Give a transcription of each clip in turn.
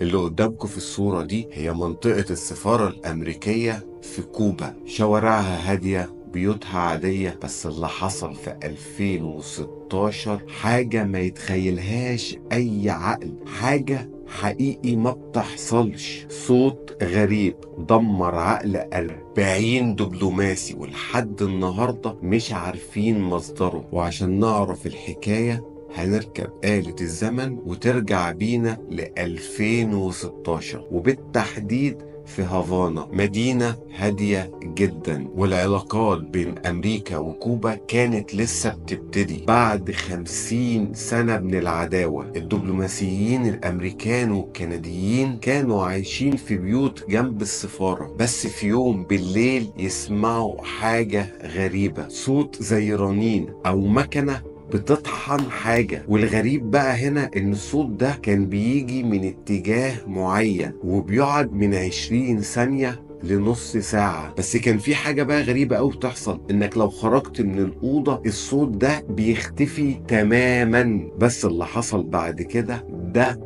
اللي قدامكم في الصورة دي هي منطقة السفارة الأمريكية في كوبا. شوارعها هادية، بيوتها عادية، بس اللي حصل في 2016 حاجة ما يتخيلهاش أي عقل، حاجة حقيقي ما بتحصلش. صوت غريب دمر عقل 40 دبلوماسي، ولحد النهاردة مش عارفين مصدره. وعشان نعرف الحكاية هنركب آلة الزمن وترجع بينا ل 2016، وبالتحديد في هافانا، مدينة هادية جدا. والعلاقات بين أمريكا وكوبا كانت لسه بتبتدي بعد 50 سنة من العداوة. الدبلوماسيين الأمريكان والكنديين كانوا عايشين في بيوت جنب السفارة، بس في يوم بالليل يسمعوا حاجة غريبة، صوت زي رنين أو مكنة بتطحن حاجة. والغريب بقى هنا ان الصوت ده كان بيجي من اتجاه معين وبيقعد من 20 ثانية لنص ساعة. بس كان في حاجة بقى غريبة أوي بتحصل، انك لو خرجت من الأوضة الصوت ده بيختفي تماما. بس اللي حصل بعد كده ده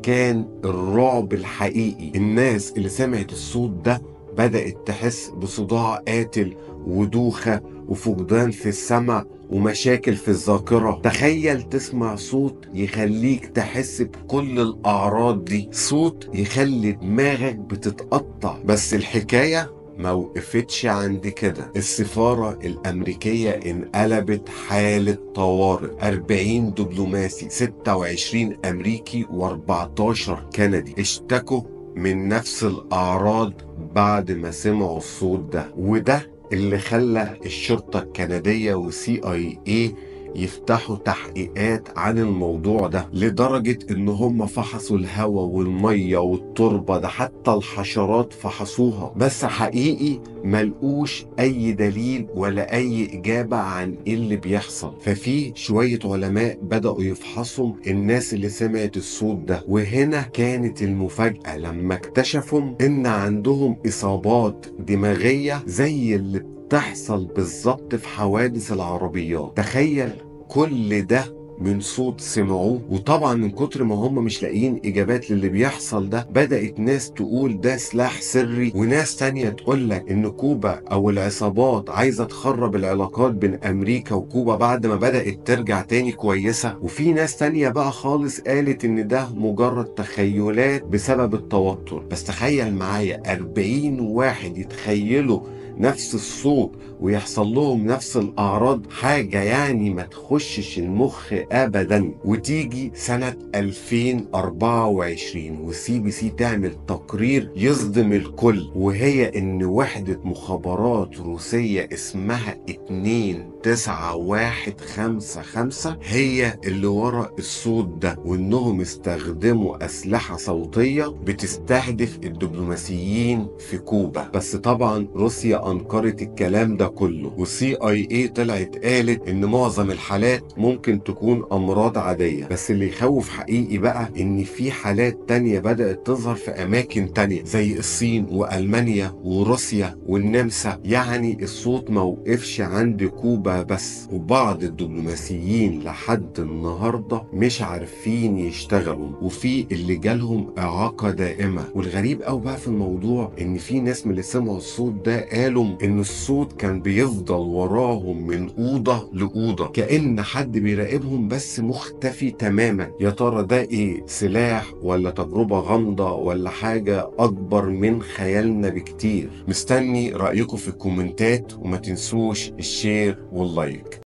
كان الرعب الحقيقي. الناس اللي سمعت الصوت ده بدأت تحس بصداع قاتل ودوخة وفقدان في السمع ومشاكل في الذاكرة. تخيل تسمع صوت يخليك تحس بكل الأعراض دي، صوت يخلي دماغك بتتقطع. بس الحكاية ما وقفتش عند كده. السفارة الأمريكية انقلبت حالة طوارئ. 40 دبلوماسي، 26 أمريكي و14 كندي اشتكوا من نفس الأعراض بعد ما سمعوا الصوت ده. وده اللي خلى الشرطة الكندية وCIA يفتحوا تحقيقات عن الموضوع ده، لدرجة ان هم فحصوا الهواء والمية والتربة، ده حتى الحشرات فحصوها. بس حقيقي ملقوش اي دليل ولا اي اجابة عن ايه اللي بيحصل. ففي شوية علماء بدأوا يفحصوا الناس اللي سمعت الصوت ده، وهنا كانت المفاجأة لما اكتشفوا ان عندهم اصابات دماغية زي اللي بتحصل بالظبط في حوادث العربيات. تخيل كل ده من صوت سمعوه. وطبعا من كتر ما هم مش لاقيين اجابات للي بيحصل ده، بدأت ناس تقول ده سلاح سري، وناس تانية تقول لك ان كوبا او العصابات عايزة تخرب العلاقات بين امريكا وكوبا بعد ما بدأت ترجع تاني كويسة. وفي ناس تانية بقى خالص قالت ان ده مجرد تخيلات بسبب التوتر. بس تخيل معايا 40 واحد يتخيلوا نفس الصوت ويحصل لهم نفس الأعراض، حاجة يعني ما تخشش المخ أبدا. وتيجي سنة 2024 وCBC تعمل تقرير يصدم الكل، وهي إن وحدة مخابرات روسية اسمها 29155 هي اللي ورا الصوت ده، وإنهم استخدموا أسلحة صوتية بتستهدف الدبلوماسيين في كوبا. بس طبعا روسيا أنكرت الكلام ده كله، والCIA طلعت قالت ان معظم الحالات ممكن تكون امراض عادية. بس اللي يخوف حقيقي بقى ان في حالات تانية بدأت تظهر في اماكن تانية زي الصين والمانيا وروسيا والنمسا. يعني الصوت ما وقفش عند كوبا بس، وبعض الدبلوماسيين لحد النهاردة مش عارفين يشتغلوا، وفي اللي جالهم اعاقة دائمة. والغريب قوي بقى في الموضوع ان في ناس من اللي سمعوا الصوت ده قالوا ان الصوت كان بيفضل وراهم من أوضة لأوضة، كأن حد بيراقبهم بس مختفي تماما. يا ترى ده ايه؟ سلاح ولا تجربة غامضة ولا حاجة أكبر من خيالنا بكتير؟ مستني رأيكم في الكومنتات، وما تنسوش الشير واللايك.